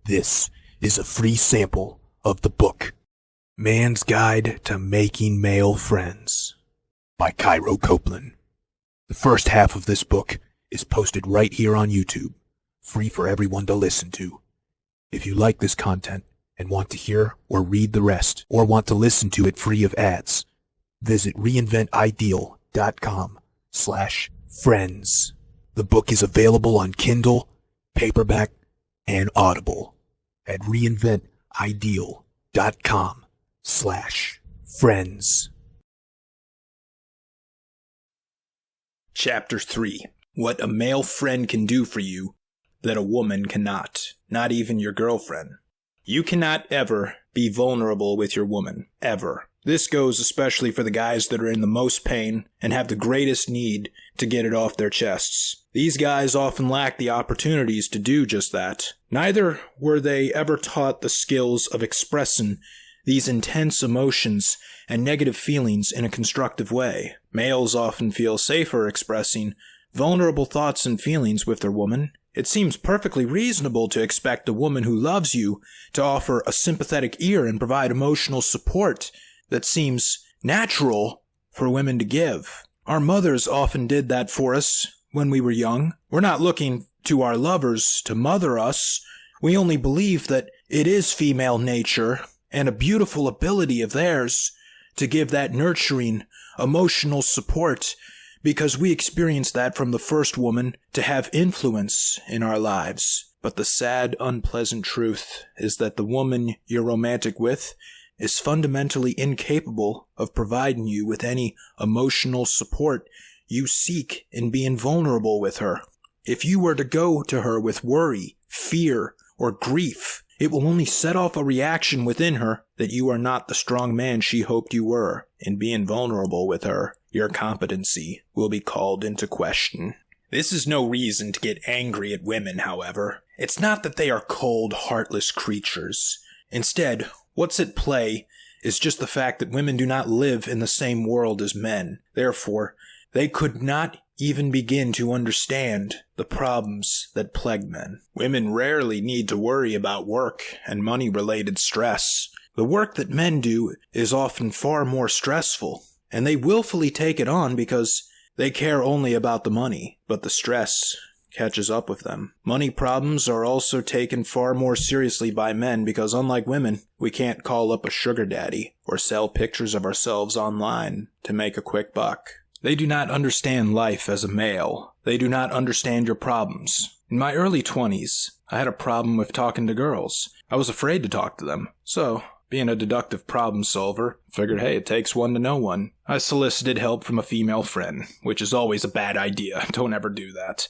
This is a free sample of the book, Man's Guide to Making Male Friends, by Cairo Copeland. The first half of this book is posted right here on YouTube, free for everyone to listen to. If you like this content and want to hear or read the rest, or want to listen to it free of ads, visit reinventideal.com/friends. The book is available on Kindle, paperback, and Audible at reinventideal.com/friends. Chapter 3. What a male friend can do for you that a woman cannot, not even your girlfriend. You cannot ever be vulnerable with your woman, ever. This goes especially for the guys that are in the most pain and have the greatest need to get it off their chests. These guys often lack the opportunities to do just that. Neither were they ever taught the skills of expressing these intense emotions and negative feelings in a constructive way. Males often feel safer expressing vulnerable thoughts and feelings with their woman. It seems perfectly reasonable to expect a woman who loves you to offer a sympathetic ear and provide emotional support that seems natural for women to give. Our mothers often did that for us when we were young. We're not looking to our lovers to mother us. We only believe that it is female nature and a beautiful ability of theirs to give that nurturing, emotional support, because we experienced that from the first woman to have influence in our lives. But the sad, unpleasant truth is that the woman you're romantic with is fundamentally incapable of providing you with any emotional support you seek in being vulnerable with her. If you were to go to her with worry, fear, or grief, it will only set off a reaction within her that you are not the strong man she hoped you were. In being vulnerable with her, your competency will be called into question. This is no reason to get angry at women, however. It's not that they are cold, heartless creatures. Instead, what's at play is just the fact that women do not live in the same world as men. Therefore, they could not even begin to understand the problems that plague men. Women rarely need to worry about work and money-related stress. The work that men do is often far more stressful, and they willfully take it on because they care only about the money, but the stress catches up with them. Money problems are also taken far more seriously by men because, unlike women, we can't call up a sugar daddy or sell pictures of ourselves online to make a quick buck. They do not understand life as a male. They do not understand your problems. In my early 20s, I had a problem with talking to girls. I was afraid to talk to them. So, being a deductive problem solver, figured, hey, it takes one to know one. I solicited help from a female friend, which is always a bad idea. Don't ever do that.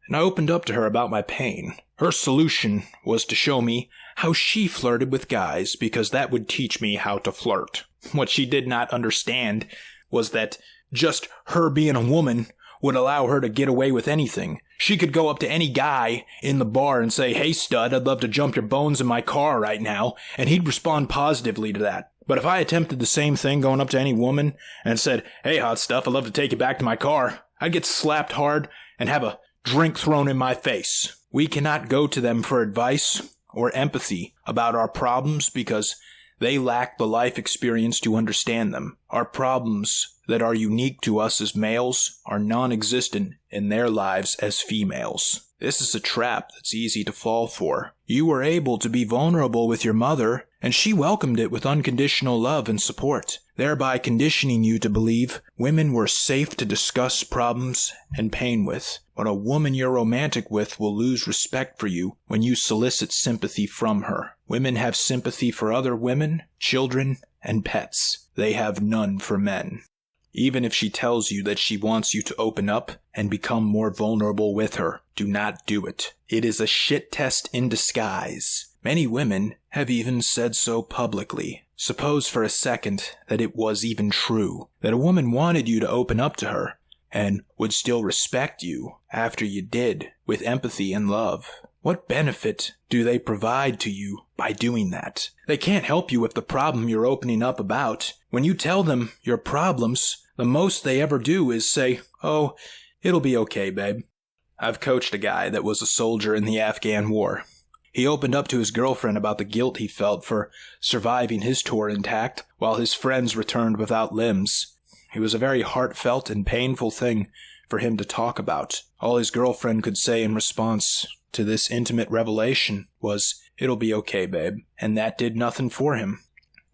And I opened up to her about my pain. Her solution was to show me how she flirted with guys because that would teach me how to flirt. What she did not understand was that just her being a woman would allow her to get away with anything. She could go up to any guy in the bar and say, hey stud, I'd love to jump your bones in my car right now, and he'd respond positively to that. But if I attempted the same thing going up to any woman and said, hey hot stuff, I'd love to take you back to my car, I'd get slapped hard and have a drink thrown in my face. We cannot go to them for advice or empathy about our problems because they lack the life experience to understand them. Our problems that are unique to us as males are non-existent in their lives as females. This is a trap that's easy to fall for. You were able to be vulnerable with your mother, and she welcomed it with unconditional love and support, thereby conditioning you to believe women were safe to discuss problems and pain with. But a woman you're romantic with will lose respect for you when you solicit sympathy from her. Women have sympathy for other women, children, and pets. They have none for men. Even if she tells you that she wants you to open up and become more vulnerable with her, do not do it. It is a shit test in disguise. Many women have even said so publicly. Suppose for a second that it was even true, that a woman wanted you to open up to her and would still respect you after you did, with empathy and love. What benefit do they provide to you by doing that? They can't help you with the problem you're opening up about. When you tell them your problems, the most they ever do is say, oh, it'll be okay, babe. I've coached a guy that was a soldier in the Afghan war. He opened up to his girlfriend about the guilt he felt for surviving his tour intact while his friends returned without limbs. It was a very heartfelt and painful thing for him to talk about. All his girlfriend could say in response to this intimate revelation was, "It'll be okay, babe," and that did nothing for him.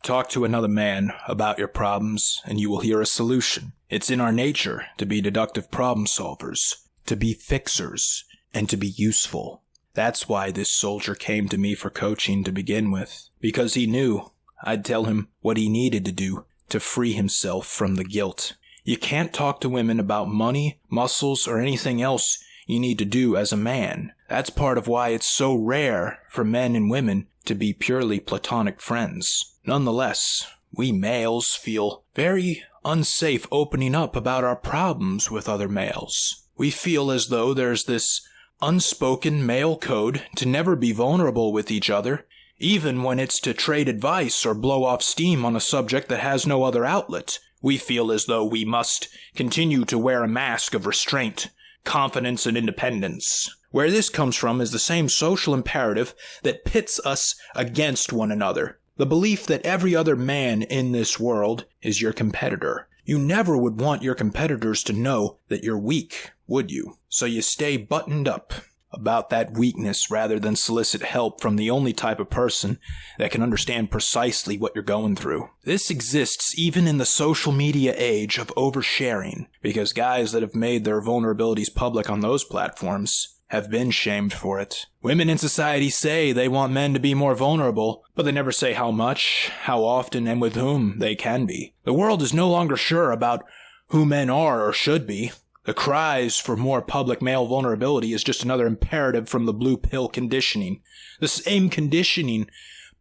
Talk to another man about your problems and you will hear a solution. It's in our nature to be deductive problem solvers, to be fixers, and to be useful. That's why this soldier came to me for coaching to begin with, because he knew I'd tell him what he needed to do to free himself from the guilt. You can't talk to women about money, muscles, or anything else you need to do as a man. That's part of why it's so rare for men and women to be purely platonic friends. Nonetheless, we males feel very unsafe opening up about our problems with other males. We feel as though there's this unspoken male code to never be vulnerable with each other, even when it's to trade advice or blow off steam on a subject that has no other outlet. We feel as though we must continue to wear a mask of restraint, confidence, and independence. Where this comes from is the same social imperative that pits us against one another. The belief that every other man in this world is your competitor. You never would want your competitors to know that you're weak, would you? So you stay buttoned up about that weakness rather than solicit help from the only type of person that can understand precisely what you're going through. This exists even in the social media age of oversharing, because guys that have made their vulnerabilities public on those platforms have been shamed for it. Women in society say they want men to be more vulnerable, but they never say how much, how often, and with whom they can be. The world is no longer sure about who men are or should be. The cries for more public male vulnerability is just another imperative from the blue pill conditioning. The same conditioning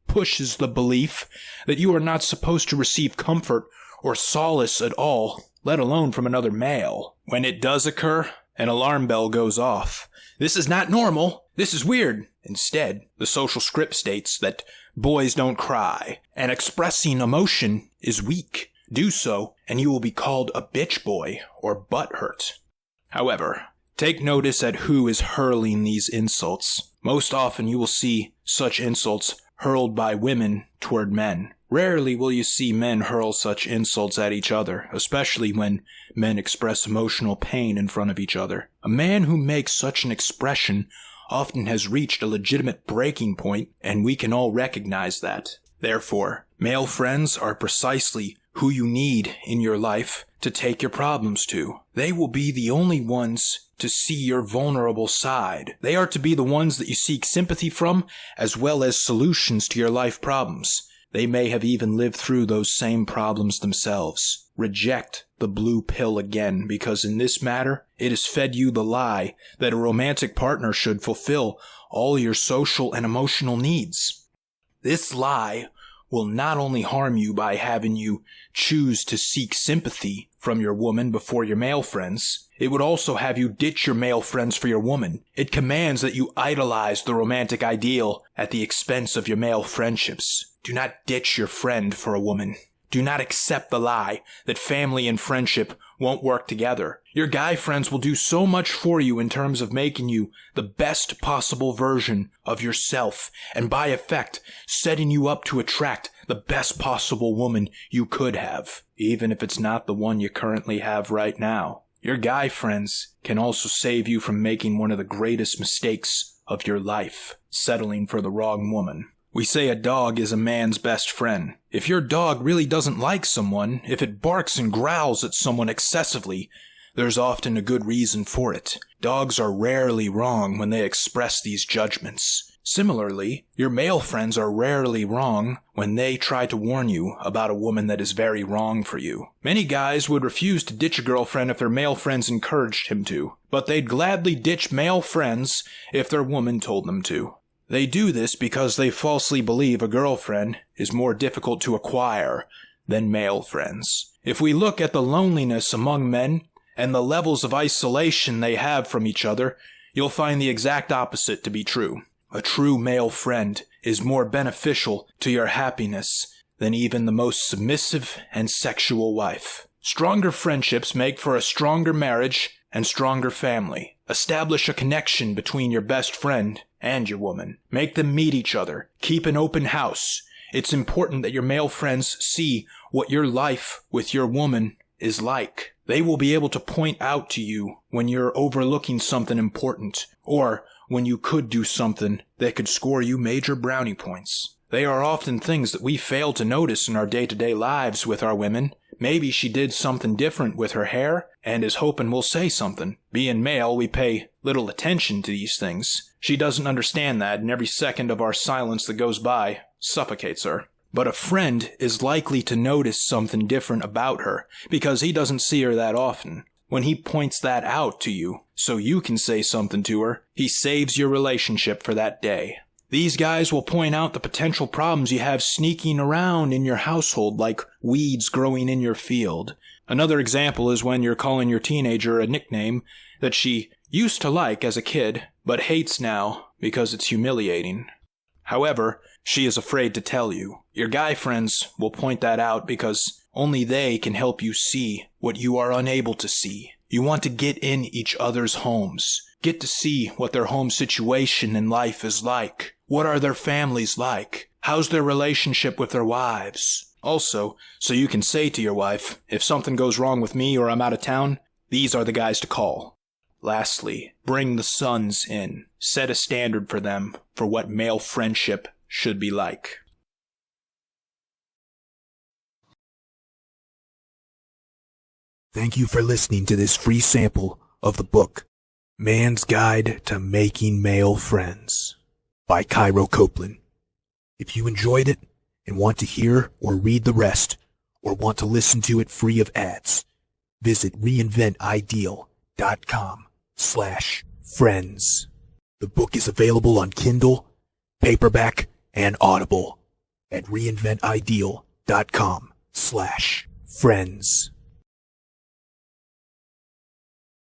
pushes the belief that you are not supposed to receive comfort or solace at all, let alone from another male. When it does occur, an alarm bell goes off. This is not normal. This is weird. Instead, the social script states that boys don't cry, and expressing emotion is weak. Do so, and you will be called a bitch boy or butthurt. However, take notice at who is hurling these insults. Most often you will see such insults hurled by women toward men. Rarely will you see men hurl such insults at each other, especially when men express emotional pain in front of each other. A man who makes such an expression often has reached a legitimate breaking point, and we can all recognize that. Therefore, male friends are precisely who you need in your life to take your problems to. They will be the only ones to see your vulnerable side. They are to be the ones that you seek sympathy from, as well as solutions to your life problems. They may have even lived through those same problems themselves. Reject the blue pill again, because in this matter, it has fed you the lie that a romantic partner should fulfill all your social and emotional needs. This lie will not only harm you by having you choose to seek sympathy from your woman before your male friends, it would also have you ditch your male friends for your woman. It commands that you idolize the romantic ideal at the expense of your male friendships. Do not ditch your friend for a woman. Do not accept the lie that family and friendship won't work together. Your guy friends will do so much for you in terms of making you the best possible version of yourself, and by effect, setting you up to attract the best possible woman you could have, even if it's not the one you currently have right now. Your guy friends can also save you from making one of the greatest mistakes of your life, settling for the wrong woman. We say a dog is a man's best friend. If your dog really doesn't like someone, if it barks and growls at someone excessively, there's often a good reason for it. Dogs are rarely wrong when they express these judgments. Similarly, your male friends are rarely wrong when they try to warn you about a woman that is very wrong for you. Many guys would refuse to ditch a girlfriend if their male friends encouraged him to, but they'd gladly ditch male friends if their woman told them to. They do this because they falsely believe a girlfriend is more difficult to acquire than male friends. If we look at the loneliness among men and the levels of isolation they have from each other, you'll find the exact opposite to be true. A true male friend is more beneficial to your happiness than even the most submissive and sexual wife. Stronger friendships make for a stronger marriage and stronger family. Establish a connection between your best friend and your woman. Make them meet each other. Keep an open house. It's important that your male friends see what your life with your woman is like. They will be able to point out to you when you're overlooking something important, or when you could do something that could score you major brownie points. They are often things that we fail to notice in our day-to-day lives with our women. Maybe she did something different with her hair and is hoping we'll say something. Being male, we pay little attention to these things. She doesn't understand that, and every second of our silence that goes by suffocates her. But a friend is likely to notice something different about her because he doesn't see her that often. When he points that out to you so you can say something to her, he saves your relationship for that day. These guys will point out the potential problems you have sneaking around in your household, like weeds growing in your field. Another example is when you're calling your teenager a nickname that she used to like as a kid, but hates now because it's humiliating. However, she is afraid to tell you. Your guy friends will point that out because only they can help you see what you are unable to see. You want to get in each other's homes. Get to see what their home situation in life is like. What are their families like? How's their relationship with their wives? Also, so you can say to your wife, if something goes wrong with me or I'm out of town, these are the guys to call. Lastly, bring the sons in. Set a standard for them for what male friendship should be like. Thank you for listening to this free sample of the book, Man's Guide to Making Male Friends, by Cairo Copeland. If you enjoyed it and want to hear or read the rest, or want to listen to it free of ads, visit reinventideal.com/friends. The book is available on Kindle, paperback, and Audible at reinventideal.com/friends.